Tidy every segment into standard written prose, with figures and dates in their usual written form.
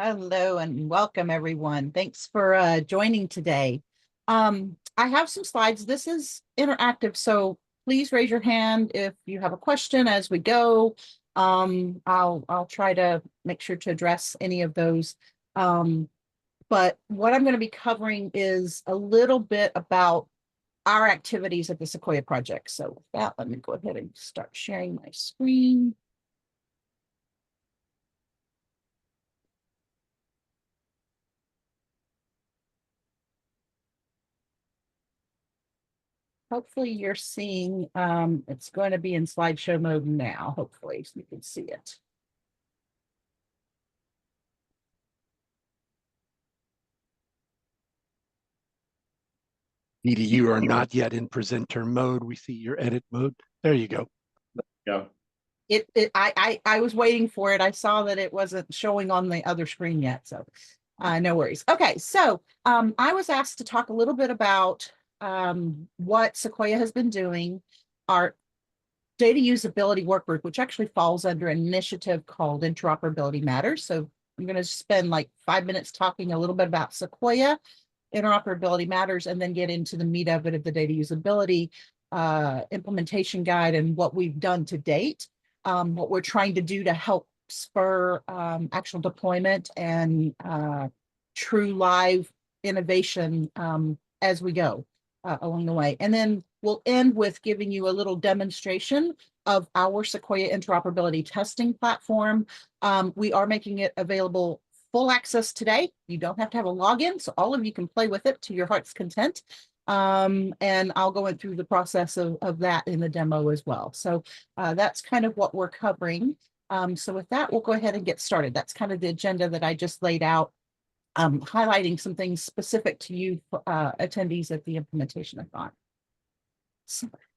Hello and welcome, everyone. Thanks for joining today. I have some slides. This is interactive, so please raise your hand if you have a question as we go. I'll try to make sure to address any of those. But what I'm going to be covering is a little bit about our activities at the Sequoia Project. So with that, let me go ahead and start sharing my screen. Hopefully you're seeing, it's going to be in slideshow mode now, hopefully, so you can see it. Edie, you are not yet in presenter mode. We see your edit mode. There you go. Yeah. I was waiting for it. I saw that it wasn't showing on the other screen yet, so no worries. Okay, so I was asked to talk a little bit about what Sequoia has been doing. Our data usability work group, which actually falls under an initiative called Interoperability Matters. So I'm going to spend like 5 minutes talking a little bit about Sequoia, Interoperability Matters, and then get into the meat of it of the data usability implementation guide and what we've done to date, what we're trying to do to help spur actual deployment and true live innovation as we go along the way. And then we'll end with giving you a little demonstration of our Sequoia interoperability testing platform. We are making it available full access today. You don't have to have a login, so all of you can play with it to your heart's content. And I'll go through the process of that in the demo as well. So that's kind of what we're covering. So with that, we'll go ahead and get started. That's kind of the agenda that I just laid out, highlighting some things specific to you attendees at the Implementation-A-Thon.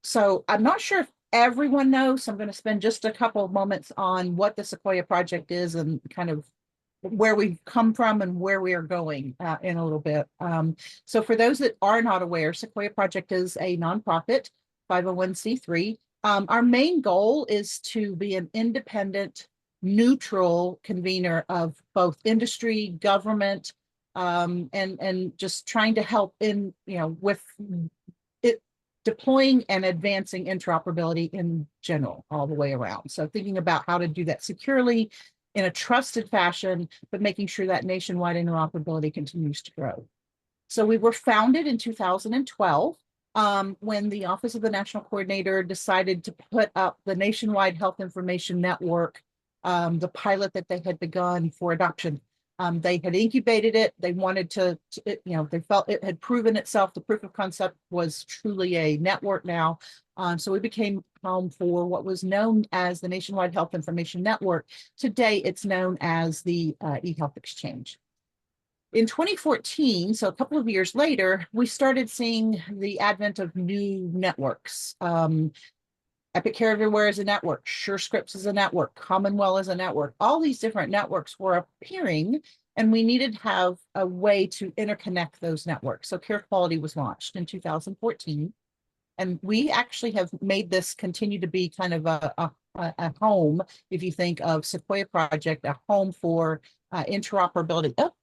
So I'm not sure if everyone knows, so I'm going to spend just a couple of moments on what the Sequoia project is and kind of where we've come from and where we are going in a little bit. So for those that are not aware, Sequoia Project is a nonprofit 501c3. Our main goal is to be an independent, neutral convener of both industry, government, and just trying to help in, with it deploying and advancing interoperability in general, all the way around. So thinking about how to do that securely in a trusted fashion, but making sure that nationwide interoperability continues to grow. So we were founded in 2012 when the Office of the National Coordinator decided to put up the Nationwide Health Information Network, the pilot that they had begun for adoption. They had incubated it. They wanted to, they felt it had proven itself. The proof of concept was truly a network now. So we became home for what was known as the Nationwide Health Information Network. Today, it's known as the eHealth Exchange. In 2014, so a couple of years later, we started seeing the advent of new networks. Epic Care Everywhere is a network, SureScripts is a network, Commonwealth is a network. All these different networks were appearing, and we needed to have a way to interconnect those networks. So Care Quality was launched in 2014. And we actually have made this continue to be kind of a home, if you think of Sequoia Project, a home for interoperability. Oh,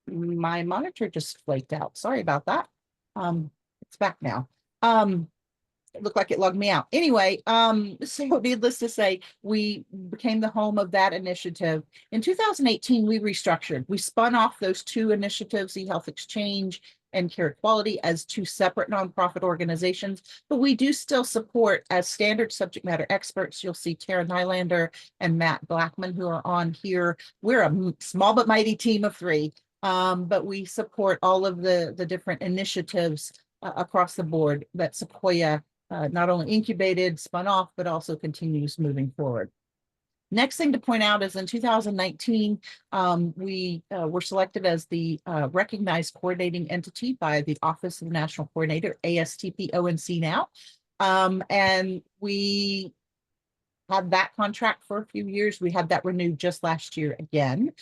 my monitor just flaked out. Sorry about that. It's back now. It looked like it logged me out. Anyway, so needless to say, we became the home of that initiative. In 2018, we restructured. We spun off those two initiatives, eHealth Exchange and Care Quality, as two separate nonprofit organizations, but we do still support as standard subject matter experts. You'll see Tara Nylander and Matt Blackman who are on here. We're a small but mighty team of three, but we support all of the different initiatives across the board that Sequoia not only incubated, spun off, but also continues moving forward. Next thing to point out is in 2019, we were selected as the recognized coordinating entity by the Office of the National Coordinator, ASTP-ONC now. And we had that contract for a few years. We had that renewed just last year again.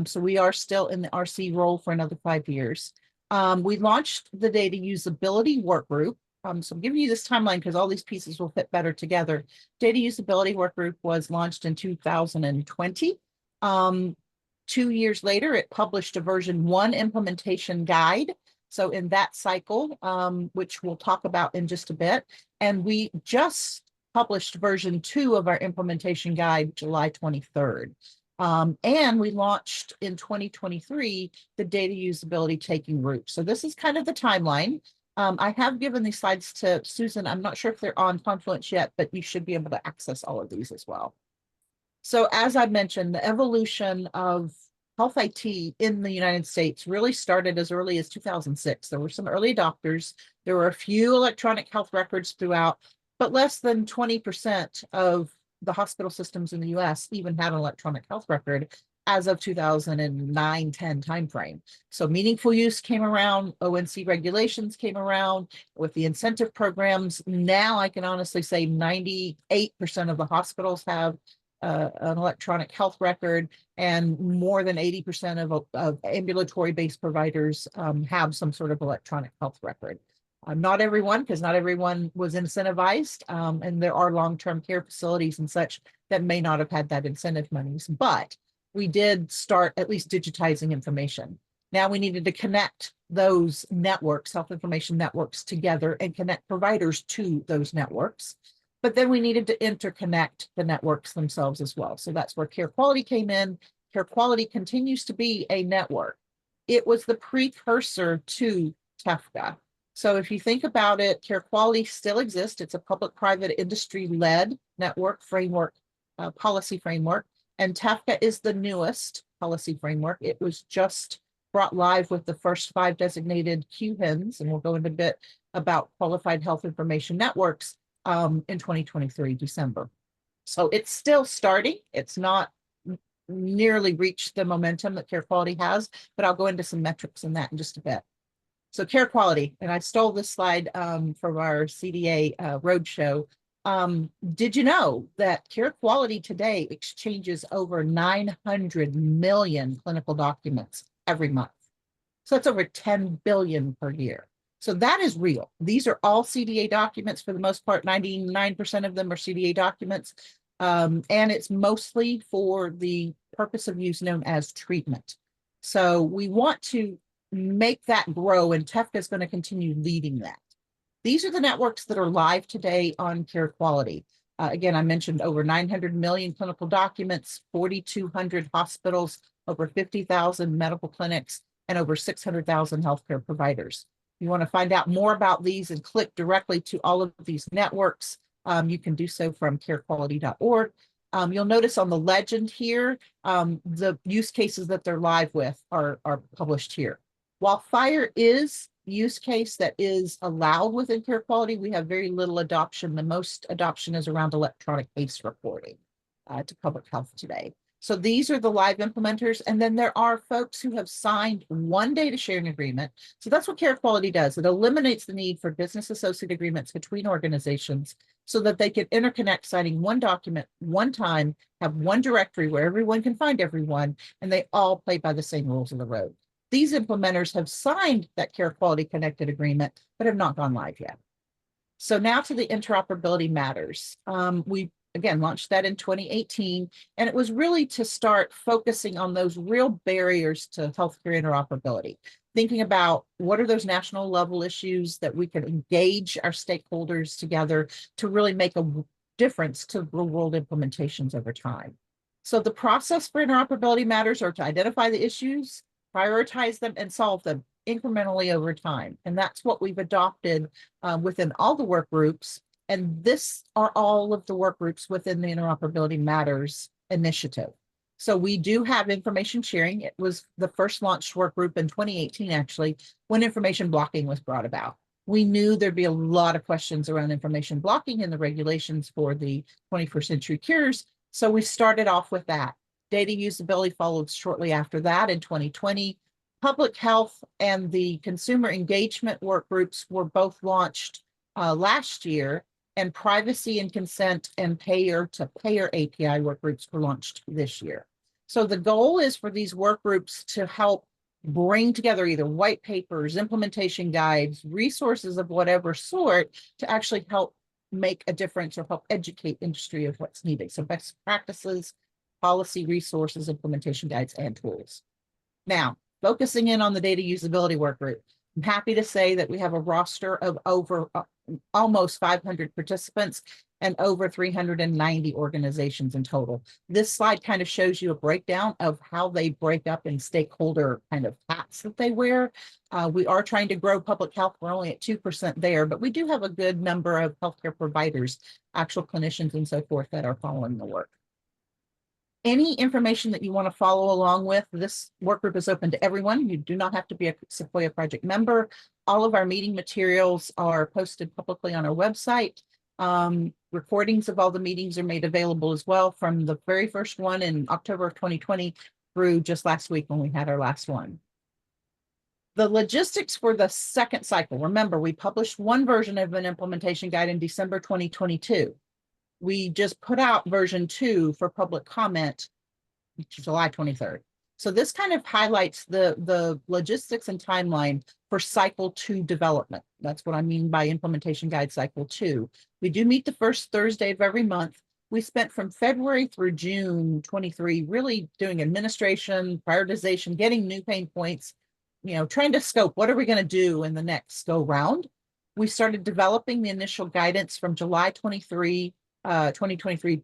So we are still in the RC role for another 5 years. We launched the data usability work group. So I'm giving you this timeline because all these pieces will fit better together. Data Usability Work Group was launched in 2020. 2 years later, it published a version 1 implementation guide. So in that cycle, which we'll talk about in just a bit, and we just published version 2 of our implementation guide July 23rd. And we launched in 2023 the data usability taking root. So this is kind of the timeline. I have given these slides to Susan. I'm not sure if they're on Confluence yet, but you should be able to access all of these as well. So as I mentioned, the evolution of health IT in the United States really started as early as 2006. There were some early adopters. There were a few electronic health records throughout, but less than 20% of the hospital systems in the US even had an electronic health record as of 2009-10 timeframe. So meaningful use came around, ONC regulations came around with the incentive programs. Now I can honestly say 98% of the hospitals have an electronic health record, and more than 80% of ambulatory-based providers have some sort of electronic health record. Not everyone, because not everyone was incentivized, and there are long-term care facilities and such that may not have had that incentive monies, but we did start at least digitizing information. Now we needed to connect those networks, health information networks, together and connect providers to those networks. But then we needed to interconnect the networks themselves as well. So that's where care quality came in. Care quality continues to be a network. It was the precursor to TEFCA. So if you think about it, care quality still exists. It's a public-private industry-led network framework, policy framework. And TEFCA is the newest policy framework. It was just brought live with the first 5 designated QHINs, and we'll go into a bit about qualified health information networks in 2023, December. So it's still starting. It's not nearly reached the momentum that care quality has, but I'll go into some metrics in that in just a bit. So care quality, and I stole this slide from our CDA roadshow. Did you know that care quality today exchanges over 900 million clinical documents every month? So that's over 10 billion per year. So that is real. These are all CDA documents for the most part. 99% of them are CDA documents. And it's mostly for the purpose of use known as treatment. So we want to make that grow, and TEFCA is going to continue leading that. These are the networks that are live today on care quality. Again, I mentioned over 900 million clinical documents, 4,200 hospitals, over 50,000 medical clinics, and over 600,000 healthcare providers. If you want to find out more about these and click directly to all of these networks, you can do so from carequality.org. You'll notice on the legend here, the use cases that they're live with are published here. While FHIR is use case that is allowed within care quality, we have very little adoption. The most adoption is around electronic case reporting to public health today. So these are the live implementers. And then there are folks who have signed one data sharing agreement. So that's what care quality does. It eliminates the need for business associate agreements between organizations so that they can interconnect, signing one document one time, have one directory where everyone can find everyone, and they all play by the same rules of the road. These implementers have signed that care quality connected agreement, but have not gone live yet. So now to the interoperability matters. We again launched that in 2018, and it was really to start focusing on those real barriers to healthcare interoperability, thinking about what are those national level issues that we can engage our stakeholders together to really make a difference to real world implementations over time. So the process for interoperability matters are to identify the issues, prioritize them, and solve them incrementally over time. And that's what we've adopted within all the work groups. And this are all of the work groups within the Interoperability Matters initiative. So we do have information sharing. It was the first launched work group in 2018, actually, when information blocking was brought about. We knew there'd be a lot of questions around information blocking and the regulations for the 21st century cures. So we started off with that. Data usability followed shortly after that in 2020. Public health and the consumer engagement work groups were both launched last year, and privacy and consent and payer-to-payer API work groups were launched this year. So the goal is for these work groups to help bring together either white papers, implementation guides, resources of whatever sort to actually help make a difference or help educate industry of what's needed. So best practices, policy resources, implementation guides, and tools. Now, focusing in on the data usability work group, I'm happy to say that we have a roster of over almost 500 participants and over 390 organizations in total. This slide kind of shows you a breakdown of how they break up in stakeholder kind of hats that they wear. We are trying to grow public health. We're only at 2% there, but we do have a good number of healthcare providers, actual clinicians and so forth that are following the work. Any information that you want to follow along with, this work group is open to everyone. You do not have to be a Sequoia project member. All of our meeting materials are posted publicly on our website. Recordings of all the meetings are made available as well, from the very first one in October of 2020 through just last week when we had our last one. The logistics for the second cycle. Remember, we published one version of an implementation guide in December 2022. We just put out version 2 for public comment July 23rd. So this kind of highlights the logistics and timeline for cycle 2 development. That's what I mean by implementation guide cycle 2. We do meet the first Thursday of every month. We spent from February through June 23 really doing administration, prioritization, getting new pain points, trying to scope what are we going to do in the next go round. We started developing the initial guidance from July 2023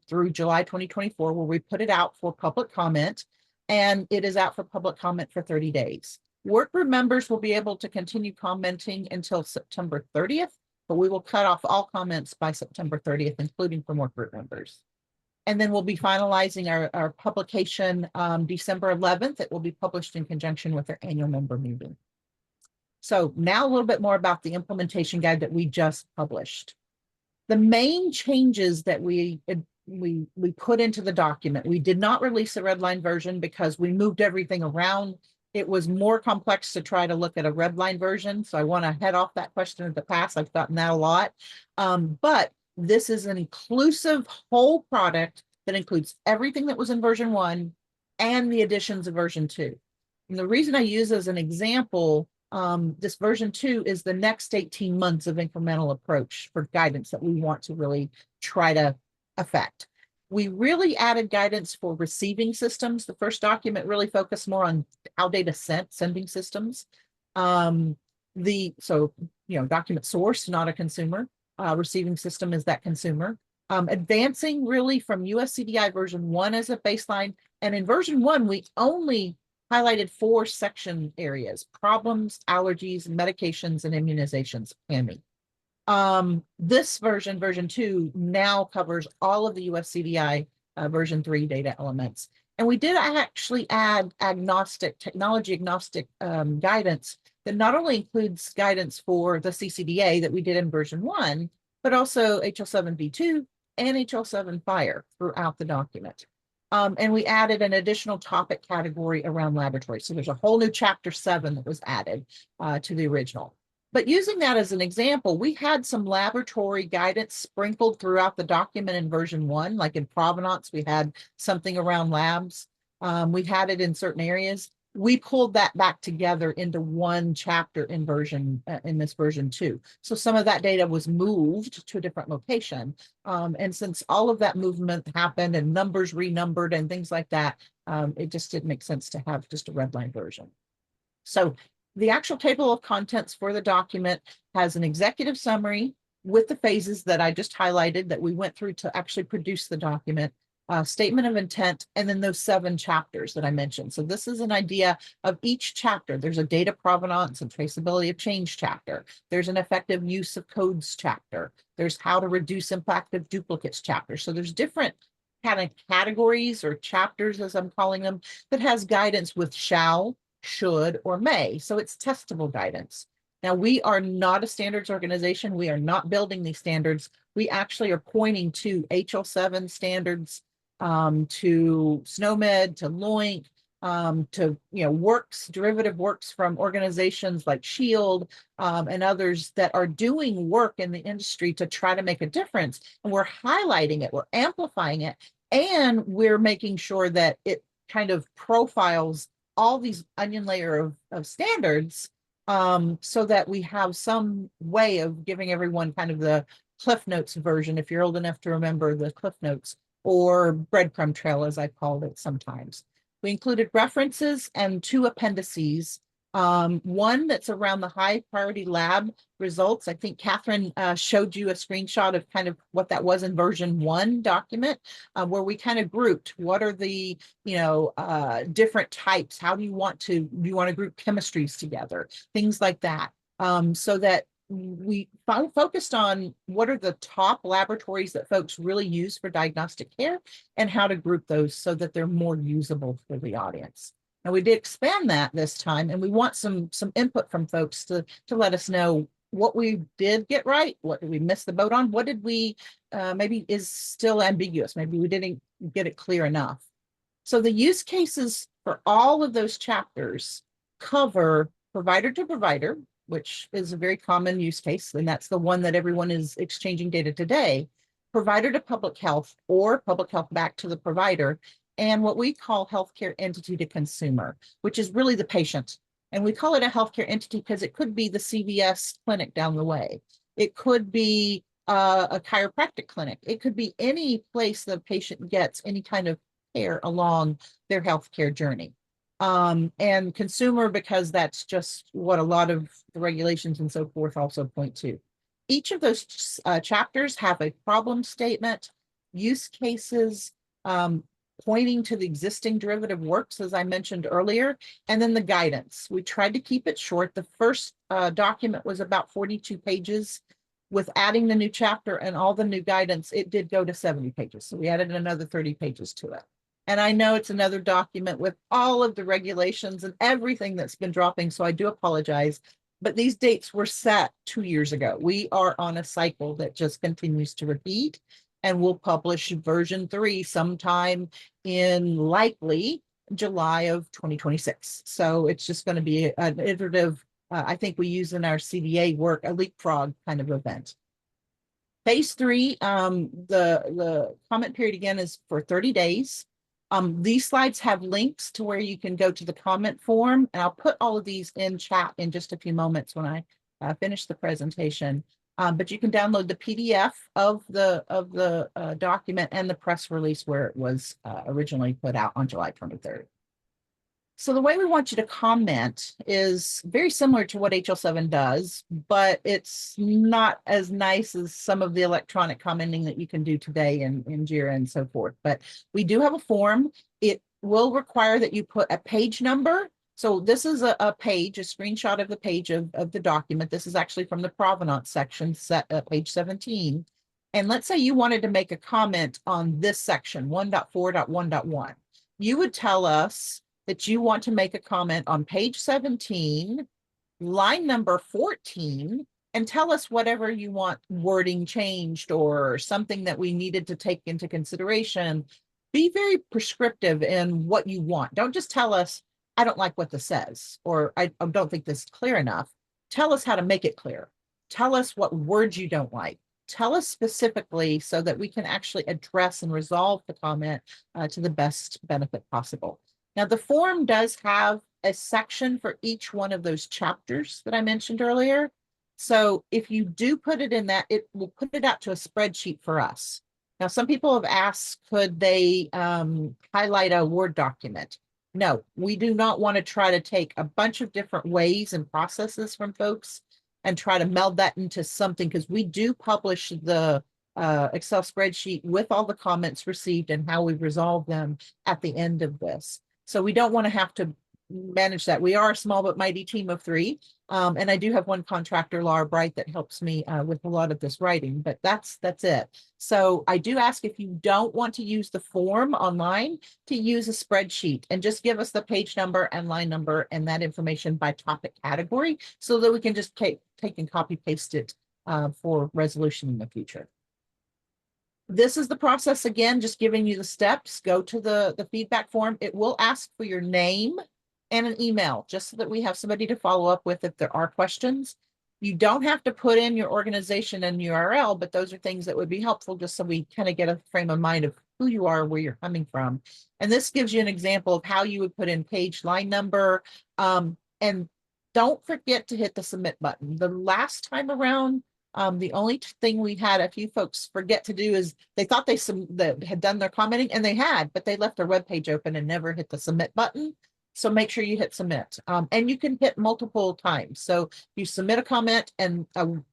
through July 2024, where we put it out for public comment, and it is out for public comment for 30 days. Workgroup members will be able to continue commenting until September 30th, but we will cut off all comments by September 30th, including from workgroup members. And then we'll be finalizing our publication December 11th. It will be published in conjunction with our annual member meeting. So now a little bit more about the implementation guide that we just published. The main changes that we put into the document, we did not release a redline version because we moved everything around. It was more complex to try to look at a redline version. So I want to head off that question in the past. I've gotten that a lot. But this is an inclusive whole product that includes everything that was in version 1 and the additions of version 2. And the reason I use as an example, this version 2 is the next 18 months of incremental approach for guidance that we want to really try to affect. We really added guidance for receiving systems. The first document really focused more on how data sending systems. Document source, not a consumer. Receiving system is that consumer. Advancing really from US-CDI version 1 as a baseline. And in version 1, we only highlighted 4 section areas: problems, allergies, medications, and immunizations, PAMI. This version 2, now covers all of the US-CDI version 3 data elements. And we did actually add technology agnostic guidance that not only includes guidance for the C-CDA that we did in version 1, but also HL7V2 and HL7 Fire throughout the document. And we added an additional topic category around laboratories. So there's a whole new chapter 7 that was added to the original. But using that as an example, we had some laboratory guidance sprinkled throughout the document in version 1, like in provenance, we had something around labs. We had it in certain areas. We pulled that back together into one chapter in this version 2. So some of that data was moved to a different location. And since all of that movement happened and numbers renumbered and things like that, it just didn't make sense to have just a redline version. So the actual table of contents for the document has an executive summary with the phases that I just highlighted that we went through to actually produce the document, statement of intent, and then those 7 chapters that I mentioned. So this is an idea of each chapter. There's a data provenance and traceability of change chapter. There's an effective use of codes chapter. There's how to reduce impact of duplicates chapter. So there's different kind of categories or chapters, as I'm calling them, that has guidance with shall, should, or may. So it's testable guidance. Now, we are not a standards organization. We are not building these standards. We actually are pointing to HL7 standards, to SNOMED, to LOINC, to derivative works from organizations like SHIELD and others that are doing work in the industry to try to make a difference. And we're highlighting it, we're amplifying it, and we're making sure that it kind of profiles all these onion layer of standards, so that we have some way of giving everyone kind of the Cliff Notes version, if you're old enough to remember the Cliff Notes, or breadcrumb trail, as I called it sometimes. We included references and 2 appendices. One that's around the high priority lab results. I think Catherine showed you a screenshot of kind of what that was in version 1 document, where we kind of grouped what are the different types. How do you want to group chemistries together, things like that, so that we focused on what are the top laboratories that folks really use for diagnostic care and how to group those so that they're more usable for the audience. And we did expand that this time, and we want some input from folks to let us know what we did get right, what did we miss the boat on, what did we maybe is still ambiguous, maybe we didn't get it clear enough. So the use cases for all of those chapters cover provider to provider, which is a very common use case, and that's the one that everyone is exchanging data today, provider to public health or public health back to the provider, and what we call healthcare entity to consumer, which is really the patient. And we call it a healthcare entity because it could be the CVS clinic down the way. It could be a chiropractic clinic. It could be any place the patient gets any kind of care along their healthcare journey. And consumer, because that's just what a lot of the regulations and so forth also point to. Each of those chapters have a problem statement, use cases, pointing to the existing derivative works, as I mentioned earlier, and then the guidance. We tried to keep it short. The first document was about 42 pages. With adding the new chapter and all the new guidance, it did go to 70 pages. So we added another 30 pages to it. And I know it's another document with all of the regulations and everything that's been dropping, so I do apologize. But these dates were set 2 years ago. We are on a cycle that just continues to repeat, and we'll publish version 3 sometime in likely July of 2026. So it's just going to be an iterative, I think we use in our CDA work, a leapfrog kind of event. Phase 3, the comment period again is for 30 days. These slides have links to where you can go to the comment form, and I'll put all of these in chat in just a few moments when I finish the presentation. But you can download the PDF of the document and the press release where it was originally put out on July 23rd. So the way we want you to comment is very similar to what HL7 does, but it's not as nice as some of the electronic commenting that you can do today in Jira and so forth. But we do have a form. It will require that you put a page number. So this is a page, a screenshot of the page of the document. This is actually from the provenance section, set at page 17. And let's say you wanted to make a comment on this section, 1.4.1.1. You would tell us that you want to make a comment on page 17, line number 14, and tell us whatever you want wording changed or something that we needed to take into consideration. Be very prescriptive in what you want. Don't just tell us, I don't like what this says, or I don't think this is clear enough. Tell us how to make it clear. Tell us what words you don't like. Tell us specifically so that we can actually address and resolve the comment to the best benefit possible. Now, the form does have a section for each one of those chapters that I mentioned earlier. So if you do put it in that, it will put it out to a spreadsheet for us. Now, some people have asked, could they highlight a Word document? No, we do not want to try to take a bunch of different ways and processes from folks and try to meld that into something, because we do publish the Excel spreadsheet with all the comments received and how we resolve them at the end of this. So we don't want to have to manage that. We are a small but mighty team of 3. And I do have one contractor, Laura Bright, that helps me with a lot of this writing, but that's it. So I do ask, if you don't want to use the form online, to use a spreadsheet and just give us the page number and line number and that information by topic category so that we can just take and copy paste it for resolution in the future. This is the process again, just giving you the steps. Go to the feedback form. It will ask for your name and an email, just so that we have somebody to follow up with if there are questions. You don't have to put in your organization and URL, but those are things that would be helpful just so we kind of get a frame of mind of who you are, where you're coming from. And this gives you an example of how you would put in page line number. And don't forget to hit the submit button. The last time around, The only thing we had a few folks forget to do is they thought that had done their commenting, and they had, but they left their web page open and never hit the submit button. So make sure you hit submit, and you can hit multiple times. So you submit a comment and 2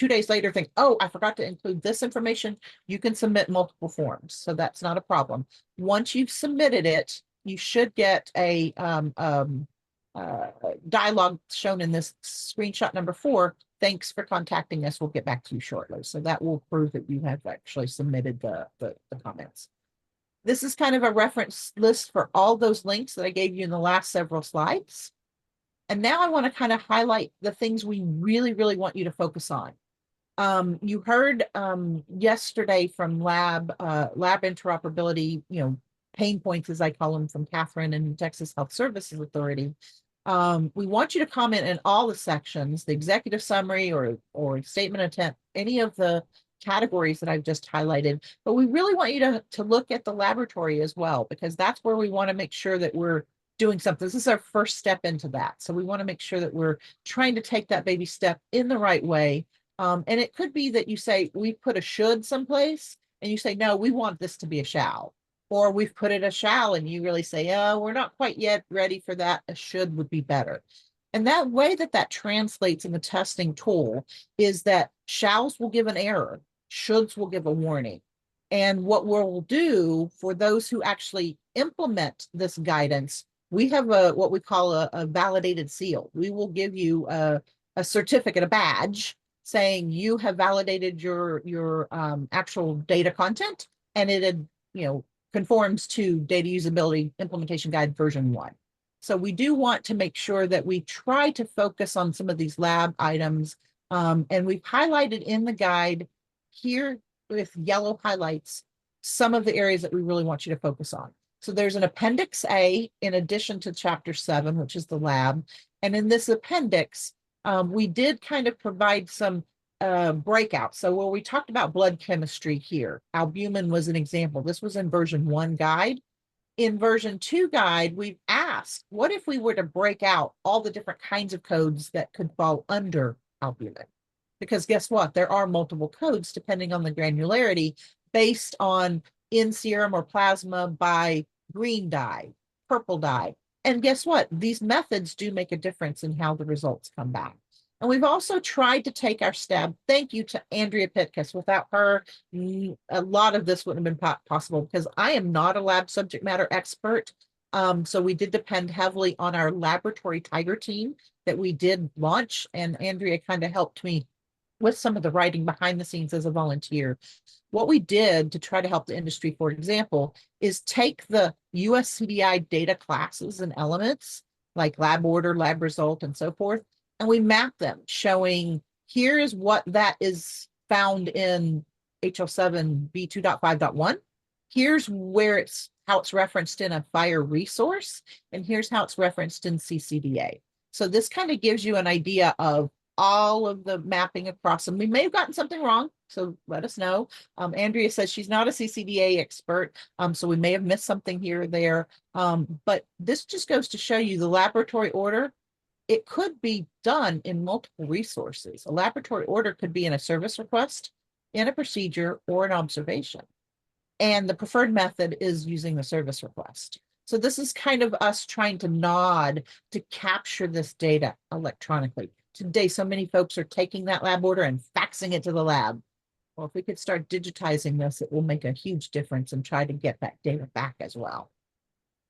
days later think, oh, I forgot to include this information. You can submit multiple forms. So that's not a problem. Once you've submitted it, you should get a dialogue shown in this screenshot number 4. Thanks for contacting us. We'll get back to you shortly. So that will prove that you have actually submitted the comments. This is kind of a reference list for all those links that I gave you in the last several slides. And now I want to kind of highlight the things we really, really want you to focus on. You heard yesterday from lab interoperability, pain points, as I call them, from Catherine and Texas Health Services Authority. We want you to comment in all the sections, the executive summary or statement of intent, any of the categories that I've just highlighted, but we really want you to look at the laboratory as well, because that's where we want to make sure that we're doing something. This is our first step into that. So we want to make sure that we're trying to take that baby step in the right way. And it could be that you say, we put a should someplace, and you say, no, we want this to be a shall. Or we've put it a shall, and you really say, oh, we're not quite yet ready for that. A should would be better. And that way that translates in the testing tool is that shalls will give an error, shoulds will give a warning. And what we'll do for those who actually implement this guidance, we have what we call a validated seal. We will give you a certificate, a badge, saying you have validated your actual data content, and it had, conforms to Data Usability Implementation Guide version 1. So we do want to make sure that we try to focus on some of these lab items. And we've highlighted in the guide here with yellow highlights some of the areas that we really want you to focus on. So there's an Appendix A in addition to Chapter 7, which is the lab. And in this appendix, we did kind of provide some breakout. So where we talked about blood chemistry here, albumin was an example. This was in version 1 guide. In version 2 guide, we've asked, what if we were to break out all the different kinds of codes that could fall under albumin? Because guess what? There are multiple codes depending on the granularity based on in serum or plasma by green dye, purple dye. And guess what? These methods do make a difference in how the results come back. And we've also tried to take our stab. Thank you to Andrea Pitkus. Without her, a lot of this wouldn't have been possible, because I am not a lab subject matter expert. So we did depend heavily on our laboratory tiger team that we did launch. And Andrea kind of helped me with some of the writing behind the scenes as a volunteer. What we did to try to help the industry, for example, is take the US CDI data classes and elements like lab order, lab result, and so forth, and we map them showing here is what that is found in HL7 V2.5.1. Here's where how it's referenced in a FHIR resource, and here's how it's referenced in C-CDA. So this kind of gives you an idea of all of the mapping across them. We may have gotten something wrong, so let us know. Andrea says she's not a C-CDA expert, so we may have missed something here or there. But this just goes to show you the laboratory order. It could be done in multiple resources. A laboratory order could be in a service request, in a procedure, or an observation. And the preferred method is using the service request. So this is kind of us trying to nod to capture this data electronically. Today, so many folks are taking that lab order and faxing it to the lab. Well, if we could start digitizing this, it will make a huge difference and try to get that data back as well.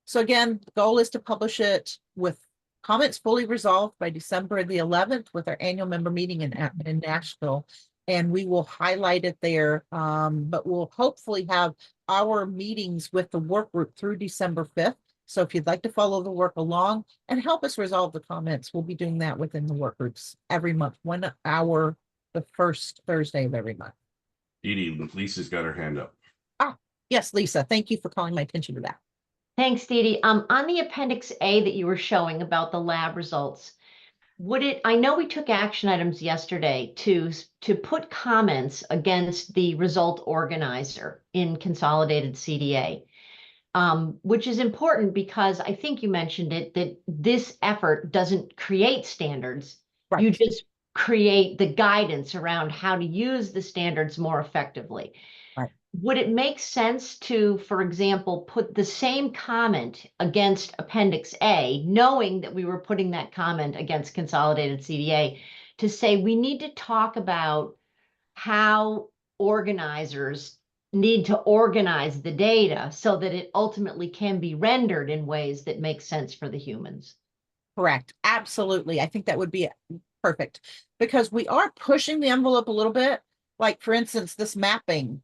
So again, the goal is to publish it with comments fully resolved by December the 11th with our annual member meeting in Nashville. And we will highlight it there, but we'll hopefully have our meetings with the work group through December 5th. So if you'd like to follow the work along and help us resolve the comments, we'll be doing that within the work groups every month, 1 hour, the first Thursday of every month. Edie, Lisa's got her hand up. Ah, yes, Lisa, thank you for calling my attention to that. Thanks, Dee. On the Appendix A that you were showing about the lab results, I know we took action items yesterday to put comments against the result organizer in consolidated CDA, which is important because I think you mentioned it, that this effort doesn't create standards. Right. You just create the guidance around how to use the standards more effectively. Right. Would it make sense to, for example, put the same comment against Appendix A, knowing that we were putting that comment against Consolidated CDA, to say we need to talk about how organizers need to organize the data so that it ultimately can be rendered in ways that make sense for the humans? Correct. Absolutely. I think that would be perfect, because we are pushing the envelope a little bit. Like, for instance, this mapping,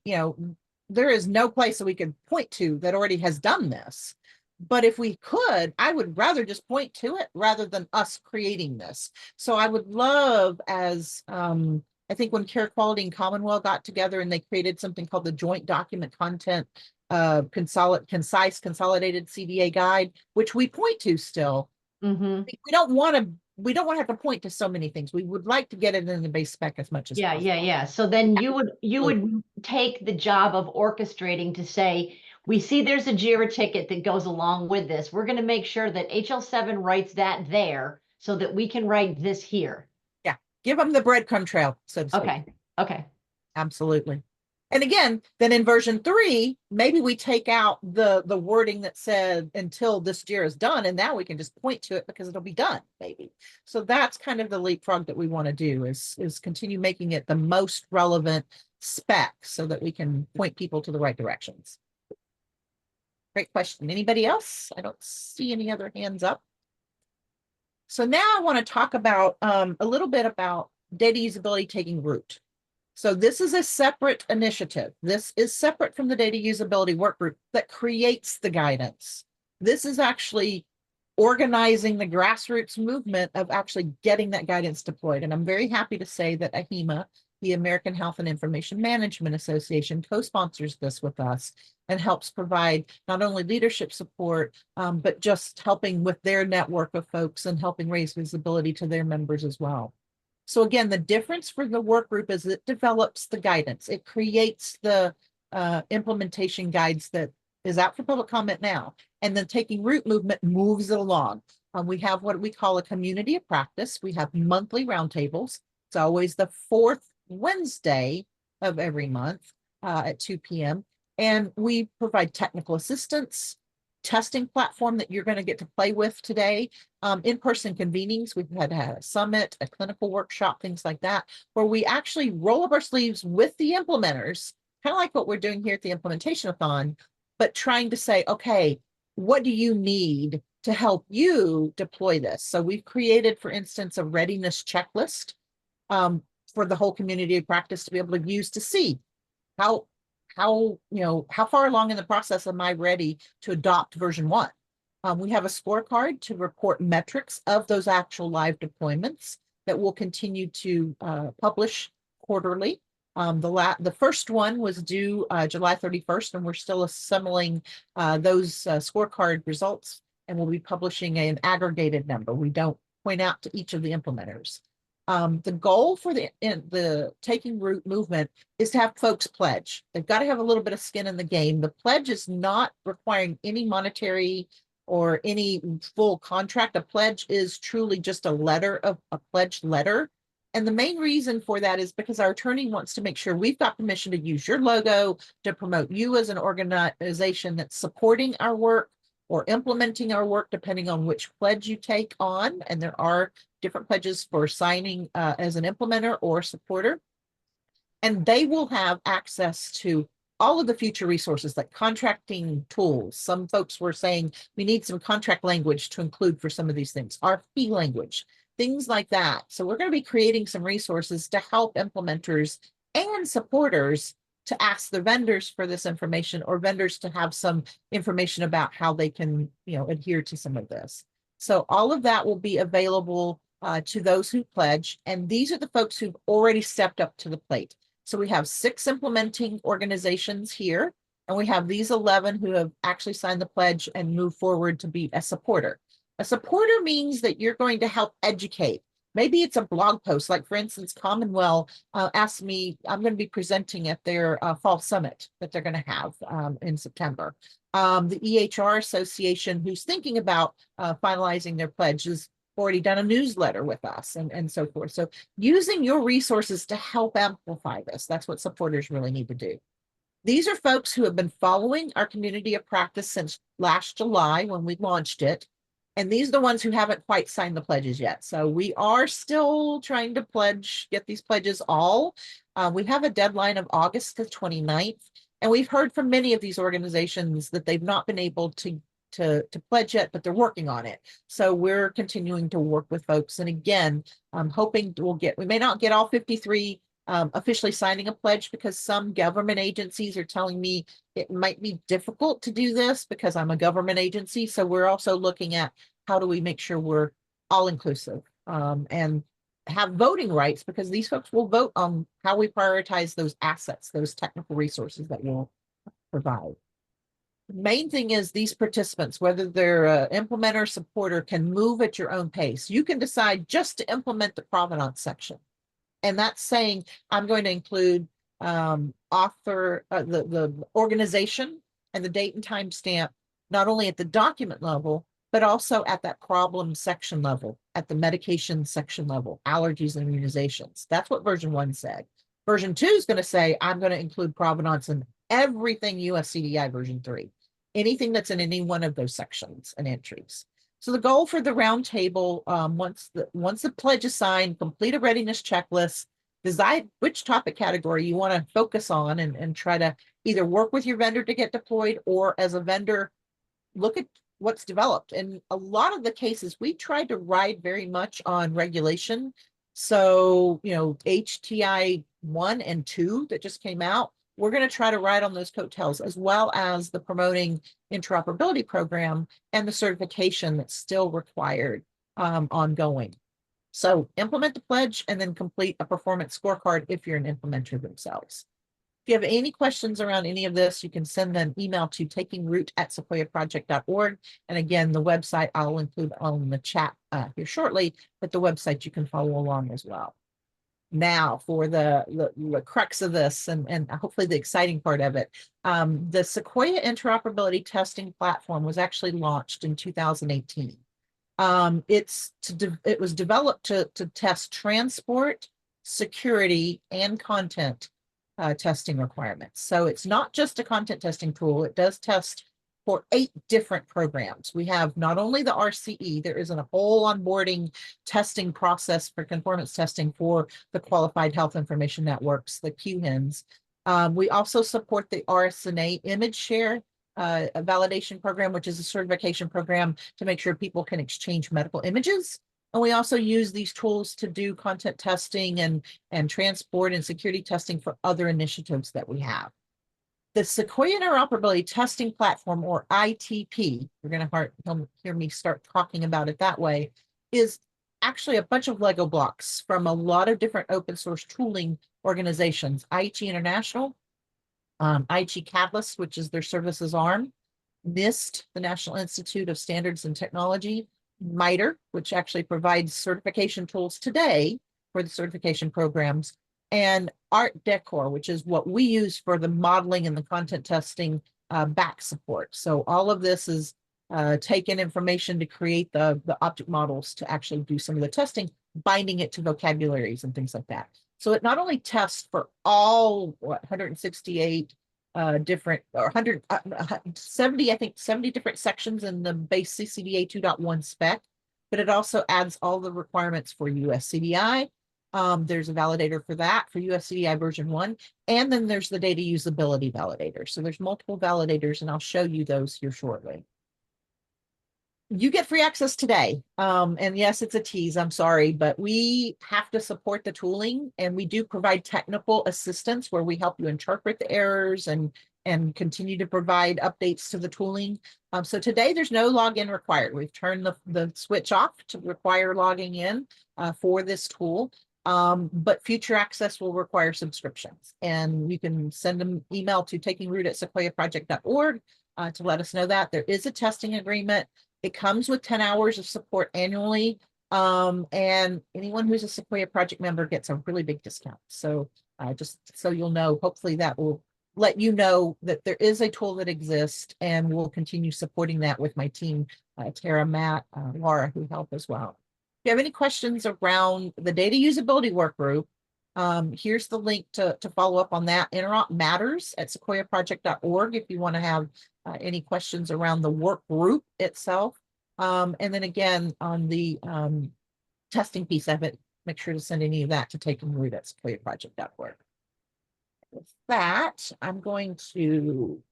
there is no place that we could point to that already has done this. But if we could, I would rather just point to it rather than us creating this. So I would love, as I think when Care Quality and Commonwealth got together and they created something called the Joint Document Content Concise Consolidated CDA Guide, which we point to still. Mm-hmm. We don't want to have to point to so many things. We would like to get it in the base spec as much as Yeah, possible. yeah. So then you would take the job of orchestrating to say, we see there's a JIRA ticket that goes along with this. We're going to make sure that HL7 writes that there so that we can write this here. Yeah, give them the breadcrumb trail, so to speak. Okay. Okay. Absolutely. And again, then in version 3, maybe we take out the wording that said until this JIRA is done, and now we can just point to it because it'll be done, maybe. So that's kind of the leapfrog that we want to do, is continue making it the most relevant spec so that we can point people to the right directions. Great question. Anybody else? I don't see any other hands up. So now I want to talk about a little bit about data usability taking root. So this is a separate initiative. This is separate from the data usability work group that creates the guidance. This is actually organizing the grassroots movement of actually getting that guidance deployed. And I'm very happy to say that AHIMA, the American Health and Information Management Association, co-sponsors this with us and helps provide not only leadership support, but just helping with their network of folks and helping raise visibility to their members as well. So again, the difference for the work group is it develops the guidance. It creates the implementation guides that is out for public comment now. And then taking root movement moves it along. We have what we call a community of practice. We have monthly roundtables. It's always the 4th Wednesday of every month at 2 p.m. And we provide technical assistance, testing platform that you're going to get to play with today, in-person convenings. We've had a summit, a clinical workshop, things like that, where we actually roll up our sleeves with the implementers, kind of like what we're doing here at the Implementation-A-Thon, but trying to say, okay, what do you need to help you deploy this? So we've created, for instance, a readiness checklist for the whole community of practice to be able to use to see how far along in the process am I ready to adopt version 1? We have a scorecard to report metrics of those actual live deployments that we'll continue to publish quarterly. The first one was due July 31st, and we're still assembling those scorecard results, and we'll be publishing an aggregated number. We don't point out to each of the implementers. The goal for the taking root movement is to have folks pledge. They've got to have a little bit of skin in the game. The pledge is not requiring any monetary or any full contract. A pledge is truly just a pledge letter. And the main reason for that is because our attorney wants to make sure we've got permission to use your logo to promote you as an organization that's supporting our work or implementing our work, depending on which pledge you take on. And there are different pledges for signing as an implementer or supporter. And they will have access to all of the future resources like contracting tools. Some folks were saying we need some contract language to include for some of these things, RFP language, things like that. So we're going to be creating some resources to help implementers and supporters to ask the vendors for this information, or vendors to have some information about how they can, adhere to some of this. So all of that will be available to those who pledge. And these are the folks who've already stepped up to the plate. So we have 6 implementing organizations here, and we have these 11 who have actually signed the pledge and moved forward to be a supporter. A supporter means that you're going to help educate. Maybe it's a blog post, like for instance, Commonwealth asked me, I'm going to be presenting at their fall summit that they're going to have in September. The EHR Association, who's thinking about finalizing their pledges, already done a newsletter with us and so forth. So using your resources to help amplify this, that's what supporters really need to do. These are folks who have been following our community of practice since last July when we launched it. And these are the ones who haven't quite signed the pledges yet. So we are still trying to get these pledges all. We have a deadline of August the 29th. And we've heard from many of these organizations that they've not been able to pledge yet, but they're working on it. So we're continuing to work with folks. And again, I'm hoping we may not get all 53 officially signing a pledge, because some government agencies are telling me it might be difficult to do this because I'm a government agency. So we're also looking at how do we make sure we're all inclusive and have voting rights, because these folks will vote on how we prioritize those assets, those technical resources that we'll provide. The main thing is these participants, whether they're an implementer or supporter, can move at your own pace. You can decide just to implement the provenance section. And that's saying, I'm going to include the organization and the date and time stamp, not only at the document level, but also at that problem section level, at the medication section level, allergies and immunizations. That's what version 1 said. Version 2 is going to say, I'm going to include provenance in everything US CDI version 3, anything that's in any one of those sections and entries. So the goal for the roundtable, once the pledge is signed, complete a readiness checklist, decide which topic category you want to focus on, and try to either work with your vendor to get deployed, or as a vendor, look at what's developed. In a lot of the cases, we tried to ride very much on regulation. So, HTI 1 and 2 that just came out, we're going to try to ride on those coattails, as well as the promoting interoperability program and the certification that's still required ongoing. So implement the pledge and then complete a performance scorecard if you're an implementer themselves. If you have any questions around any of this, you can send an email to takingroot@sequoiaproject.org. And again, the website I'll include on the chat here shortly, but the website you can follow along as well. Now for the crux of this and hopefully the exciting part of it. The Sequoia interoperability testing platform was actually launched in 2018. It was developed to test transport, security, and content testing requirements. So it's not just a content testing tool. It does test for 8 different programs. We have not only the RCE, there is a whole onboarding testing process for conformance testing for the qualified health information networks, the QHINs. We also support the RSNA image share a validation program, which is a certification program to make sure people can exchange medical images. And we also use these tools to do content testing and transport and security testing for other initiatives that we have. The Sequoia Interoperability Testing Platform, or ITP, you're going to hear me start talking about it that way, is actually a bunch of Lego blocks from a lot of different open source tooling organizations. IHE International, IHE Catalyst, which is their services arm, NIST, the National Institute of Standards and Technology, MITRE, which actually provides certification tools today for the certification programs, and Art Decor, which is what we use for the modeling and the content testing back support. So all of this is taking information to create the object models to actually do some of the testing, binding it to vocabularies and things like that. So it not only tests for all 168 different, or 170, I think 70 different sections in the base C-CDA 2.1 spec, but it also adds all the requirements for US CDI. There's a validator for that for US CDI version 1, and then there's the data usability validator. So there's multiple validators, and I'll show you those here shortly. You get free access today. And yes, it's a tease, I'm sorry, but we have to support the tooling, and we do provide technical assistance where we help you interpret the errors and continue to provide updates to the tooling. So today there's no login required. We've turned the switch off to require logging in for this tool. But future access will require subscriptions, and you can send an email to takingroot@sequoiaproject.org to let us know that. There is a testing agreement. It comes with 10 hours of support annually, and anyone who's a Sequoia project member gets a really big discount. So just so you'll know, hopefully that will let you know that there is a tool that exists, and we'll continue supporting that with my team, Tara, Matt, Laura, who help as well. you have any questions around the data usability work group, here's the link to follow up on that. Interop matters at sequoiaproject.org if you want to have any questions around the work group itself. And then again, on the testing piece of it, make sure to send any of that to Take and Root at sequoiaproject.org. With that, I'm going to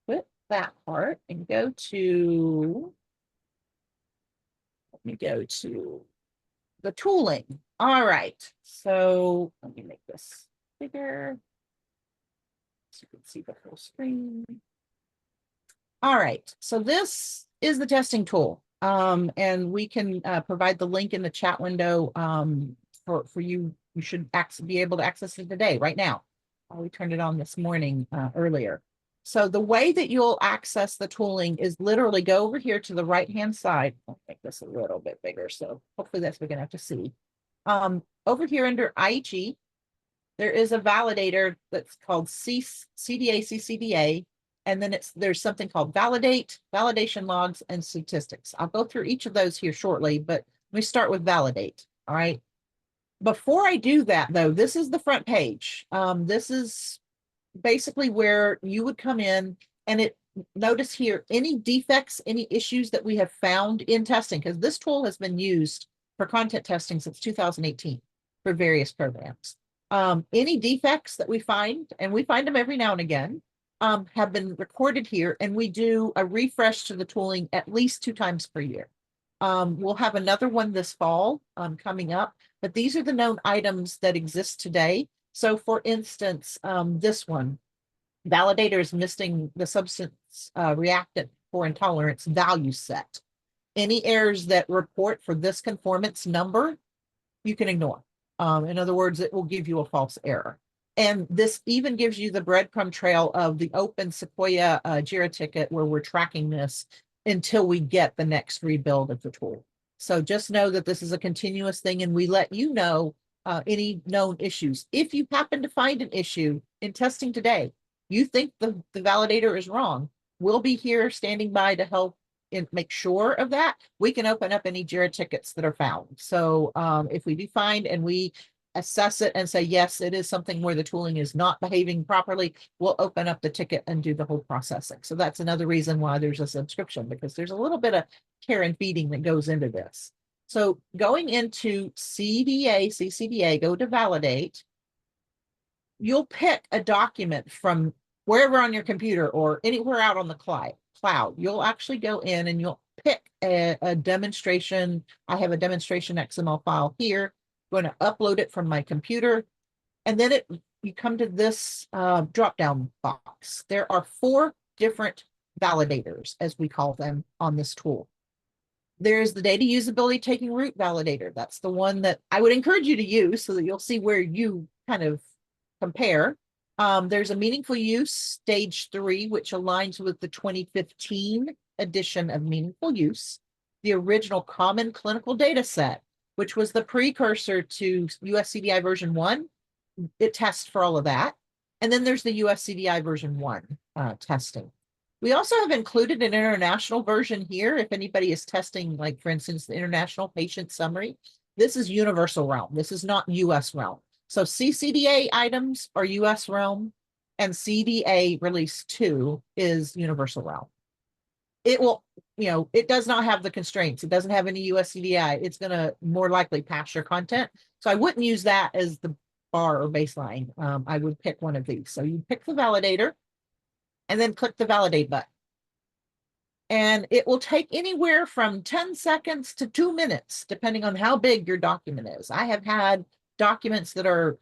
quit that part and go to, let me go to the tooling. All right, so let me make this bigger so you can see the full screen. All right, so this is the testing tool. And we can provide the link in the chat window for you. You should be able to access it today, right now. We turned it on this morning earlier. So the way that you'll access the tooling is literally go over here to the right-hand side. I'll make this a little bit bigger, so hopefully that's big enough to see. Over here under IG, there is a validator that's called C-CDA, C-CDA, and then there's something called validate, validation logs, and statistics. I'll go through each of those here shortly, but let me start with validate, all right? Before I do that, though, this is the front page. This is basically where you would come in and notice here, any defects, any issues that we have found in testing, because this tool has been used for content testing since 2018 for various programs. Any defects that we find, and we find them every now and again, have been recorded here, and we do a refresh to the tooling at least 2 times per year. We'll have another one this fall coming up, but these are the known items that exist today. So for instance, this one, validator is missing the substance reactant for intolerance value set. Any errors that report for this conformance number, you can ignore. In other words, it will give you a false error. And this even gives you the breadcrumb trail of the open Sequoia JIRA ticket where we're tracking this until we get the next rebuild of the tool. So just know that this is a continuous thing, and we let you know any known issues. If you happen to find an issue in testing today, you think the validator is wrong, we'll be here standing by to help and make sure of that. We can open up any JIRA tickets that are found. So if we do find and we assess it and say, yes, it is something where the tooling is not behaving properly, we'll open up the ticket and do the whole processing. So that's another reason why there's a subscription, because there's a little bit of care and feeding that goes into this. So going into CDA, C-CDA, go to validate, you'll pick a document from wherever on your computer or anywhere out on the cloud. You'll actually go in and you'll pick a demonstration. I have a demonstration XML file here. I'm going to upload it from my computer. And then you come to this drop-down box. There are 4 different validators, as we call them, on this tool. There's the data usability taking root validator. That's the one that I would encourage you to use so that you'll see where you kind of compare. There's a meaningful use stage 3, which aligns with the 2015 edition of meaningful use, the original common clinical data set, which was the precursor to US CDI version 1. It tests for all of that. And then there's the US CDI version 1 testing. We also have included an international version here. If anybody is testing, like for instance, the international patient summary, this is universal realm. This is not US realm. So C-CDA items are US realm, and CDA release 2 is universal realm. It will, it does not have the constraints. It doesn't have any US CDI. It's going to more likely pass your content. So I wouldn't use that as the bar or baseline. I would pick one of these. So you pick the validator and then click the validate button. And it will take anywhere from 10 seconds to 2 minutes, depending on how big your document is. I have had documents that are,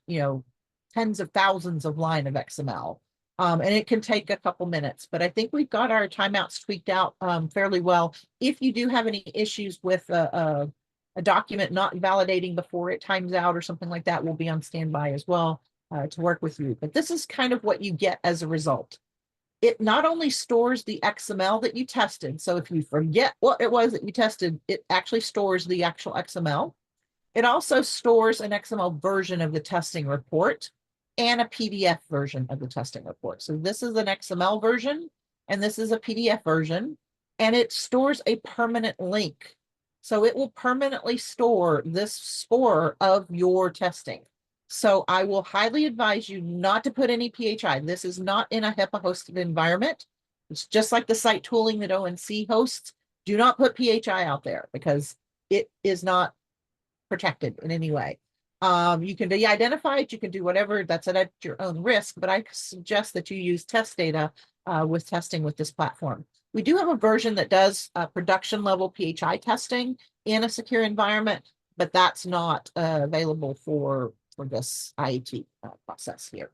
tens of thousands of line of XML. And it can take a couple minutes, but I think we've got our timeouts tweaked out fairly well. If you do have any issues with a document not validating before it times out or something like that, we'll be on standby as well to work with you. But this is kind of what you get as a result. It not only stores the XML that you tested, so if you forget what it was that you tested, it actually stores the actual XML. It also stores an XML version of the testing report and a PDF version of the testing report. So this is an XML version, and this is a PDF version, and it stores a permanent link So it will permanently store this score of your testing. So I will highly advise you not to put any PHI. This is not in a HIPAA hosted environment. It's just like the site tooling that ONC hosts. Do not put PHI out there because it is not protected in any way. You can de-identify it, you can do whatever, that's at your own risk, but I suggest that you use test data with testing with this platform. We do have a version that does production level PHI testing in a secure environment, but that's not available for this IAT process here.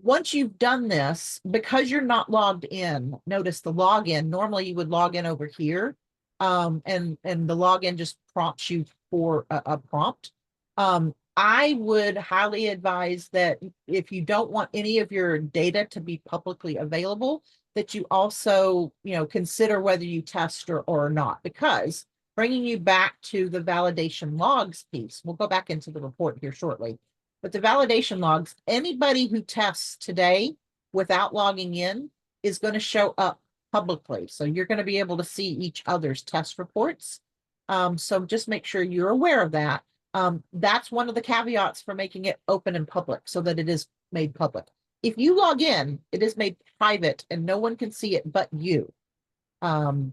Once you've done this, because you're not logged in, notice the login, normally you would log in over here, and the login just prompts you for a prompt. I would highly advise that if you don't want any of your data to be publicly available, that you also, consider whether you test or not, because bringing you back to the validation logs piece, we'll go back into the report here shortly, but the validation logs, anybody who tests today without logging in is going to show up publicly. So you're going to be able to see each other's test reports. So just make sure you're aware of that. That's one of the caveats for making it open and public so that it is made public. If you log in, it is made private and no one can see it but you.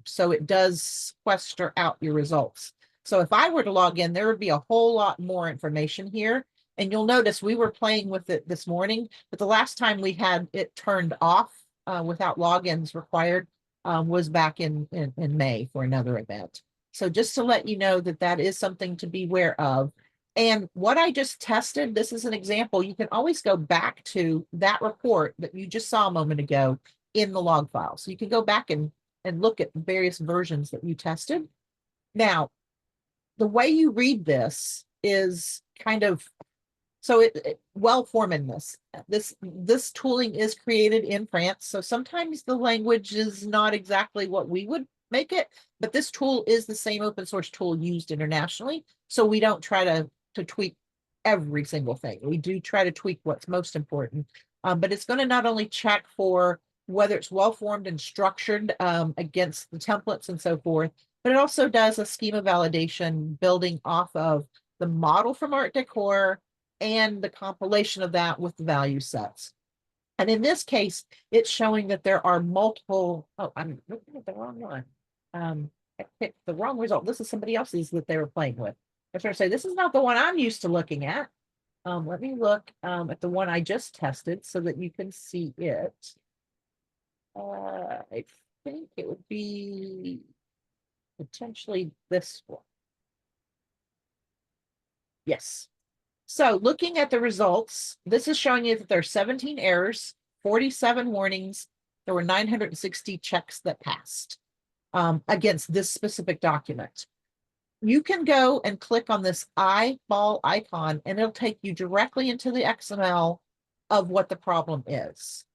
So it does sequester out your results. So if I were to log in, there would be a whole lot more information here. And you'll notice we were playing with it this morning, but the last time we had it turned off without logins required was back in May for another event. So just to let you know that that is something to be aware of. And what I just tested, this is an example. You can always go back to that report that you just saw a moment ago in the log file. So you can go back and look at various versions that you tested. Now, the way you read this is kind of, so it well formed in this tooling is created in France. So sometimes the language is not exactly what we would make it, but this tool is the same open source tool used internationally. So we don't try to tweak every single thing. We do try to tweak what's most important, but it's going to not only check for whether it's well formed and structured against the templates and so forth, but it also does a schema validation building off of the model from Art Decor and the compilation of that with the value sets. And in this case, it's showing that there are multiple, oh, I'm looking at the wrong one. I picked the wrong result. This is somebody else's that they were playing with. I was trying to say, this is not the one I'm used to looking at. Let me look at the one I just tested so that you can see it. I think it would be potentially this one. Yes. So looking at the results, this is showing you that there are 17 errors, 47 warnings. There were 960 checks that passed against this specific document. You can go and click on this eyeball icon and it'll take you directly into the XML of what the problem is.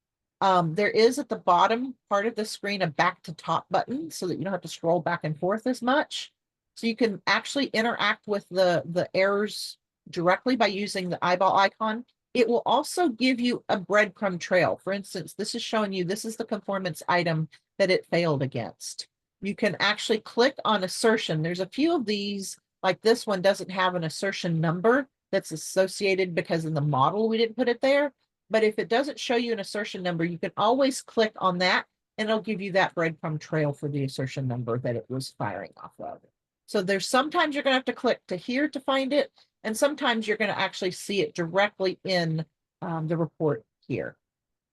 There is at the bottom part of the screen a back to top button so that you don't have to scroll back and forth as much. So you can actually interact with the errors directly by using the eyeball icon. It will also give you a breadcrumb trail. For instance, this is showing you this is the conformance item that it failed against. You can actually click on assertion. There's a few of these, like this one doesn't have an assertion number that's associated because in the model we didn't put it there. But if it doesn't show you an assertion number, you can always click on that and it'll give you that breadcrumb trail for the assertion number that it was firing off of. So there's sometimes you're going to have to click to here to find it, and sometimes you're going to actually see it directly in the report here.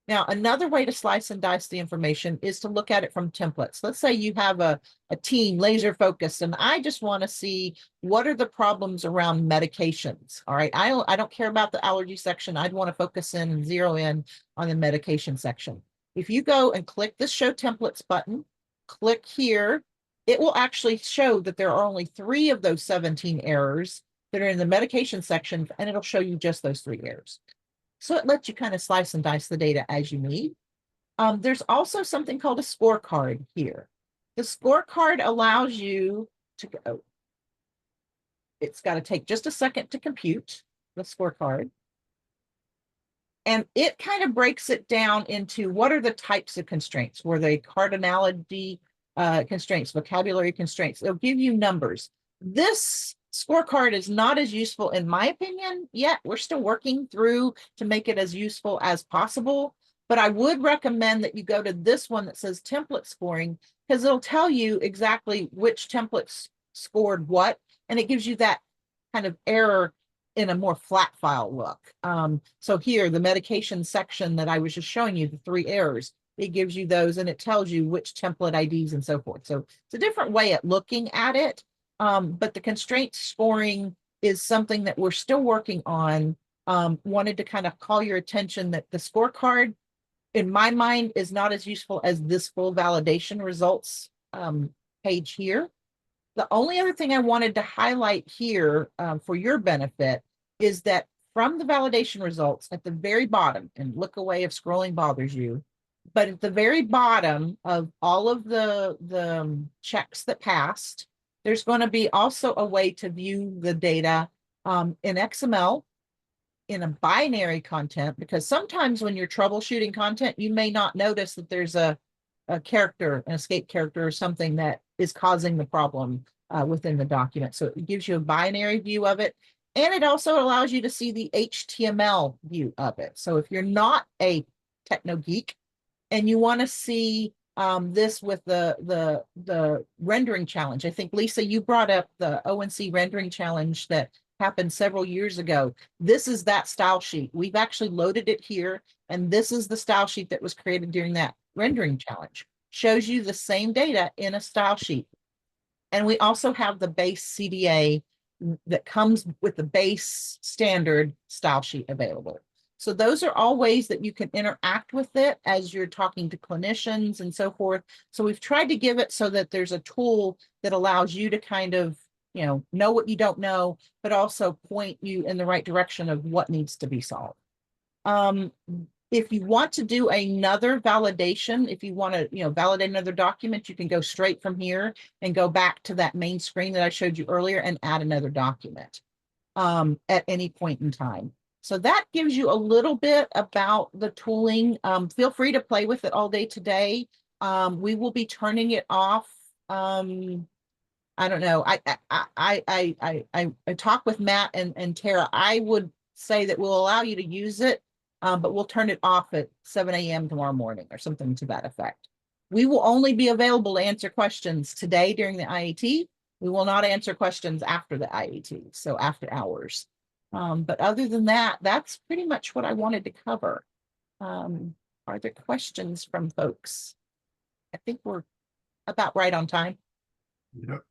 Now, another way to slice and dice the information is to look at it from templates. Let's say you have a team laser focused, and I just want to see what are the problems around medications. All right, I don't care about the allergy section. I'd want to focus in and zero in on the medication section. If you go and click the Show Templates button, click here, it will actually show that there are only 3 of those 17 errors that are in the medication section, and it'll show you just those 3 errors. So it lets you kind of slice and dice the data as you need. There's also something called a scorecard here. The scorecard allows you to go. It's got to take just a second to compute the scorecard. And it kind of breaks it down into what are the types of constraints. Were they cardinality constraints, vocabulary constraints. It'll give you numbers. This scorecard is not as useful, in my opinion, yet. We're still working through to make it as useful as possible. But I would recommend that you go to this one that says template scoring, because it'll tell you exactly which templates scored what, and it gives you that kind of error in a more flat file look. So here, the medication section that I was just showing you, the 3 errors, it gives you those and it tells you which template IDs and so forth. So it's a different way at looking at it. But the constraint scoring is something that we're still working on. Wanted to kind of call your attention that the scorecard, in my mind, is not as useful as this full validation results page here. The only other thing I wanted to highlight here for your benefit is that from the validation results at the very bottom, and look away if scrolling bothers you, but at the very bottom of all of the checks that passed, there's going to be also a way to view the data in XML in a binary content, because sometimes when you're troubleshooting content, you may not notice that there's a character, an escape character or something that is causing the problem within the document. So it gives you a binary view of it. And it also allows you to see the HTML view of it. So if you're not a techno geek and you want to see this with the rendering challenge, I think, Lisa, you brought up the ONC rendering challenge that happened several years ago. This is that style sheet. We've actually loaded it here, and this is the style sheet that was created during that rendering challenge. Shows you the same data in a style sheet. And we also have the base CDA that comes with the base standard style sheet available. So those are all ways that you can interact with it as you're talking to clinicians and so forth. So we've tried to give it so that there's a tool that allows you to kind of, know what you don't know, but also point you in the right direction of what needs to be solved. If you want to do another validation, if you want to, validate another document, you can go straight from here and go back to that main screen that I showed you earlier and add another document at any point in time. So that gives you a little bit about the tooling. Feel free to play with it all day today. We will be turning it off. I don't know. I talked with Matt and Tara. I would say that we'll allow you to use it, but we'll turn it off at 7 a.m. tomorrow morning or something to that effect. We will only be available to answer questions today during the IAT. We will not answer questions after the IAT, so after hours. But other than that, that's pretty much what I wanted to cover. Are there questions from folks? I think we're about right on time. Yep.